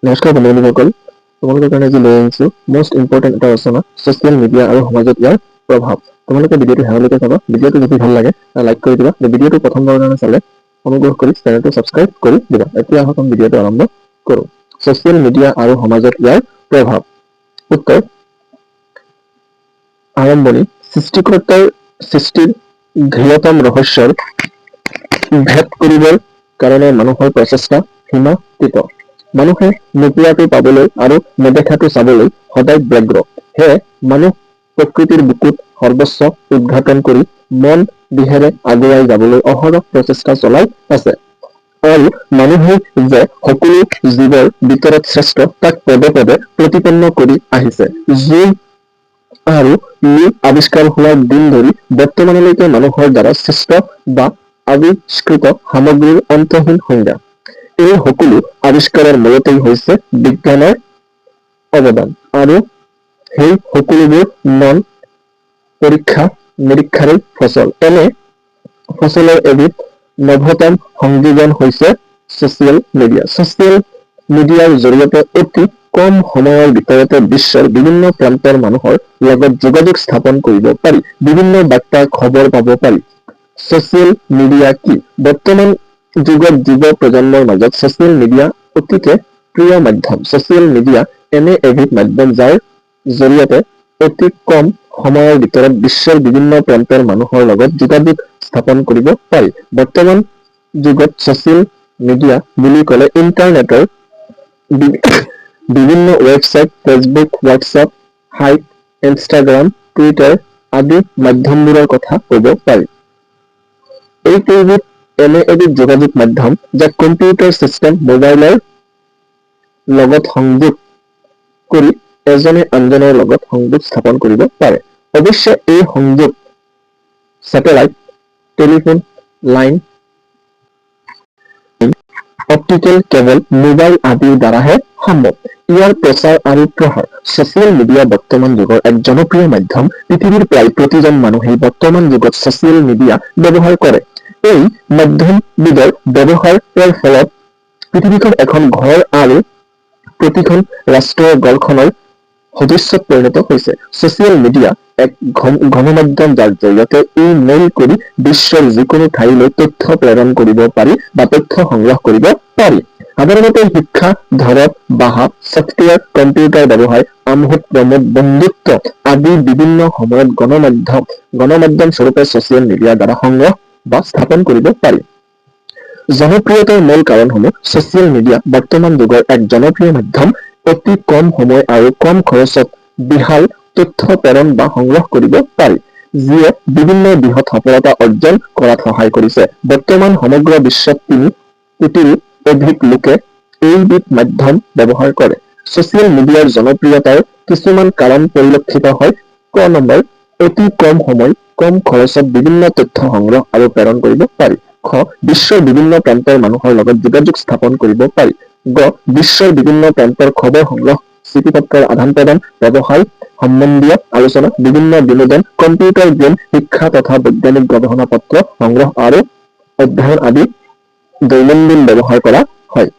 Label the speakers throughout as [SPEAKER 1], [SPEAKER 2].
[SPEAKER 1] নমস্কাৰ বন্ধুসকল, তোমালোকৰ কাৰণে আজি লৈ আহিছোঁ মোষ্ট ইম্পৰ্টেণ্ট এটা আলোচনা ছ'চিয়েল মিডিয়া আৰু সমাজত ইয়াৰ প্ৰভাৱ। তোমালোকে ভিডিঅ'টো শেষলৈকে চাবা। ভিডিঅ'টো যদি ভাল লাগে লাইক কৰি দিবা। ভিডিঅ'টো প্ৰথমবাৰৰ কাৰণে চালে অনুগ্ৰহ কৰি চেনেলটো ছাবস্ক্ৰাইব কৰি দিবা। এতিয়া আহক আমি ভিডিঅ'টো আৰম্ভ কৰোঁ। ছ'চিয়েল মিডিয়া আৰু সমাজত ইয়াৰ প্ৰভাৱ। উত্তৰ: আৰম্ভণি। সৃষ্টিকৰ্তাৰ সৃষ্টিৰ গৃহতম ৰহস্যৰ ভেদ কৰিবৰ কাৰণে মানুহৰ প্ৰচেষ্টা সীমাতীত। মানুহে নোপোৱাটো পাবলৈ আৰু নেদেখাটো চাবলৈ সদায় ব্যগ্ৰ। সেয়ে মানুহ প্ৰকৃতিৰ বুকুত সৰ্বস্ব উদ্ঘাটন কৰি মন দিহেৰে আগুৱাই যাবলৈ অহৰহ প্ৰচেষ্টা চলাই আছে। আৰু মানুহেই যে সকলো জীৱৰ ভিতৰত শ্ৰেষ্ঠ তাক পদে পদে প্ৰতিপন্ন কৰি আহিছে। জুই আৰু লি আৱিষ্কাৰ হোৱাৰ দিন ধৰি বৰ্তমানলৈকে মানুহৰ দ্বাৰা সৃষ্ট বা আৱিষ্কৃত সামগ্ৰীৰ অন্তহীন সংজ্ঞা। এই সকলো আৱিষ্কাৰৰ মূলতেই হৈছে বিজ্ঞানৰ অৱদান আৰু সেই সকলোবোৰ মন পৰীক্ষা নিৰীক্ষাৰে ফচল। এনে ফচলৰ এবিধ নৱতম সংযোজন হৈছে ছ'চিয়েল মিডিয়া। ছ'চিয়েল মিডিয়াৰ জৰিয়তে অতি কম সময়ৰ ভিতৰতে বিশ্বৰ বিভিন্ন প্ৰান্তৰ মানুহৰ লগত যোগাযোগ স্থাপন কৰিব পাৰি। বিভিন্ন বাৰ্তা খবৰ পাব পাৰি। ছ'চিয়েল মিডিয়া কি? বৰ্তমান যুগত যুৱ প্ৰজন্মৰ মাজত ছ'চিয়েল মিডিয়া অতিকে প্ৰিয় মাধ্যম। ছ'চিয়েল মিডিয়া এনে এবিধ মাধ্যম যাৰ জৰিয়তে অতি কম সময়ৰ ভিতৰত বিশ্বৰ বিভিন্ন প্ৰান্তৰ মানুহৰ লগত যোগাযোগ স্থাপন কৰিব পাৰি। বৰ্তমান যুগত ছ'চিয়েল মিডিয়া বুলি ক'লে ইণ্টাৰনেটৰ বিভিন্ন website, Facebook, WhatsApp, hype, Instagram, Twitter আদি মাধ্যমবোৰৰ কথা ক'ব পাৰি। এইকেইবিধ এনে এবিধ যোগাযোগ মাধ্যম যাক কম্পিউটাৰ ছিষ্টেম, মোবাইলৰ লগত সংযোগ কৰি এজনে আনজনৰ লগত সংযোগ স্থাপন কৰিব পাৰে। অৱশ্যে এই সংযোগ satellite, telephone line, optical cable, mobile আদিৰ দ্বাৰাহে সম্ভৱ। ইয়াৰ প্ৰচাৰ আৰু প্ৰসাৰ। ছ'চিয়েল মিডিয়া বৰ্তমান যুগৰ এক জনপ্ৰিয় মাধ্যম। পৃথিৱীৰ প্ৰায় প্ৰতিজন মানুহেই বৰ্তমান যুগত ছ'চিয়েল মিডিয়া ব্যৱহাৰ কৰে। এই মাধ্যমবিধৰ ব্যৱহাৰৰ ফলত পৃথিৱীখন এখন ঘৰ আৰু প্ৰতিখন ৰাষ্ট্ৰৰ গঢ়নৰ সদস্যত পৰিণত হৈছে। ছ'চিয়েল মিডিয়া এক গণমাধ্যম যাৰ জৰিয়তে ই-মেইল কৰি বিশ্বৰ যিকোনো ঠাইলৈ তথ্য প্ৰেৰণ কৰিব পাৰি বা তথ্য সংগ্ৰহ কৰিব পাৰি। সাধাৰণতে শিক্ষা, ধৰক, বাহা, ছফ্টৱেৰ, কম্পিউটাৰ ব্যৱহাৰ, আমোদ প্ৰমোদ, বন্ধুত্ব আদি বিভিন্ন সময়ত গণমাধ্যম স্বৰূপে ছ'চিয়েল মিডিয়াৰ দ্বাৰা সংগ্ৰহ বা স্থাপন কৰিব পাৰি। জনপ্ৰিয়তাৰ মূল কাৰণসমূহ। ছ'চিয়েল মিডিয়া বৰ্তমান যুগৰ এক জনপ্ৰিয় মাধ্যম। অতি কম সময় আৰু কম খৰচত বিশাল তথ্য প্ৰেৰণ বা সংগ্ৰহ কৰিব পাৰি, যিয়ে বিভিন্ন দিশত সফলতা অৰ্জন কৰাত সহায় কৰিছে। বৰ্তমান সমগ্ৰ বিশ্বত ৩ কোটিৰো অধিক লোকে এইবিধ মাধ্যম ব্যৱহাৰ কৰে। ছ'চিয়েল মিডিয়াৰ জনপ্ৰিয়তাৰ কিছুমান কাৰণ পৰিলক্ষিত হয়। ক নম্বৰ, অতি কম সময়, কম খৰচত বিভিন্ন তথ্য সংগ্ৰহ আৰু প্ৰেৰণ কৰিব পাৰি। খ, বিশ্বৰ বিভিন্ন প্ৰান্তৰ মানুহৰ লগত যোগাযোগ স্থাপন কৰিব পাৰি। গ, বিশ্বৰ বিভিন্ন প্ৰান্তৰ খবৰ সংগ্ৰহ, চিঠি-পত্ৰৰ আদান-প্ৰদান, ব্যৱসায় সম্বন্ধীয় আলোচনা, বিভিন্ন বিনোদন, কম্পিউটাৰ গেম, শিক্ষা তথা বৈজ্ঞানিক গৱেষণা পত্ৰ সংগ্ৰহ আৰু অধ্যয়ন আদি দৈনন্দিন ব্যৱহাৰ কৰা হয়।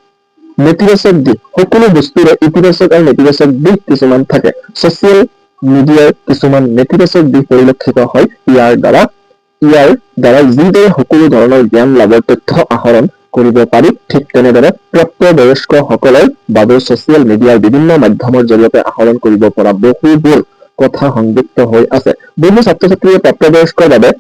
[SPEAKER 1] নেতিবাচক দিশ। সকলো বস্তুৰে ইতিবাচক আৰু নেতিবাচক দিশ কিছুমান থাকে। ছ'চিয়েল মিডিয়াৰ কিছুমান নেতিবাচক দিশ পৰিলক্ষিত হয়। ইয়াৰ দ্বাৰা যিদৰে সকলো ধৰণৰ জ্ঞান লাভৰ তথ্য আহৰণ কৰিব পাৰি, ঠিক তেনেদৰে প্ৰাপ্তবয়স্কসকলৰ বাবেও ছ'চিয়েল মিডিয়াৰ বিভিন্ন মাধ্যমৰ জৰিয়তে আহৰণ কৰিব পৰা বহুবোৰ কথা সংযুক্ত হৈ আছে। বহু ছাত্ৰ-ছাত্ৰীয়ে প্ৰাপ্তবয়স্কৰ বাবে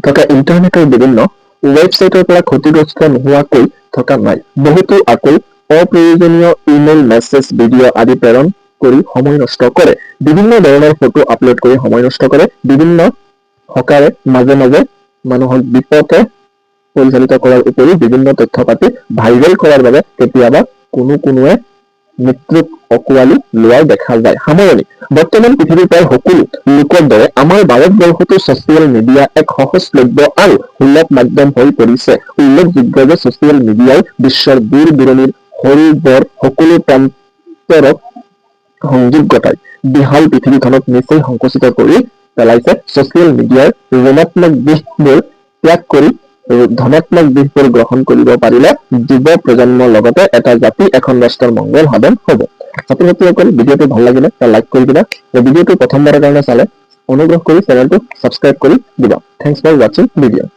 [SPEAKER 1] থকা ইণ্টাৰনেটৰ বিভিন্ন ৱেবছাইটৰ পৰা ক্ষতিগ্ৰস্ত নোহোৱাকৈ থকা নাই। বহুতো আকৌ অপ্ৰয়োজনীয় ইমেইল, মেছেজ, ভিডিঅ' আদি প্ৰেৰণ কৰি সময় নষ্ট কৰে। বিভিন্ন ধৰণৰ ফটো আপলোড কৰি সময় নষ্ট কৰে। বিভিন্ন হকাৰে মাজে মাজে মানুহক বিপথে পৰিচালিত কৰাৰ উপৰিও বিভিন্ন তথ্য পাতি ভাইৰেল কৰাৰ বাবে কেতিয়াবা কোনোৱে মৃত্যুক আঁকোৱালি লোৱাও দেখা যায়। সামৰণি। বৰ্তমান পৃথিৱীৰ প্ৰায় সকলো লোকৰ দৰে আমাৰ ভাৰতবৰ্ষতো ছ'চিয়েল মিডিয়া এক সহজলভ্য আৰু সুলভ মাধ্যম হৈ পৰিছে। উল্লেখযোগ্য যে ছ'চিয়েল মিডিয়াই বিশ্বৰ দূৰ-দূৰণিৰ সৰু-বৰ সকলো প্ৰান্তৰক সংযোগ ঘটাই বিশাল পৃথিৱীখনক নিচেই সংকুচিত কৰি পেলাইছে। ছ'চিয়েল মিডিয়াৰ ঋণাত্মক দিশবোৰ ত্যাগ কৰি ধনাত্মক দিশবোৰ গ্ৰহণ কৰিব পাৰিলে যুৱ প্ৰজন্মৰ লগতে এটা জাতি এখন ৰাষ্ট্ৰৰ মংগল সাধন হ'ব। ছাত্ৰ ছাত্ৰীসকল ভিডিঅ'টো ভাল লাগিলে লাইক কৰি দিবা। ভিডিঅ'টো প্ৰথমবাৰৰ কাৰণে চালে অনুগ্ৰহ কৰি চেনেলটো ছাবস্ক্ৰাইব কৰি দিবা। থেংকছ ফৰ ৱাচিং ভিডিঅ'।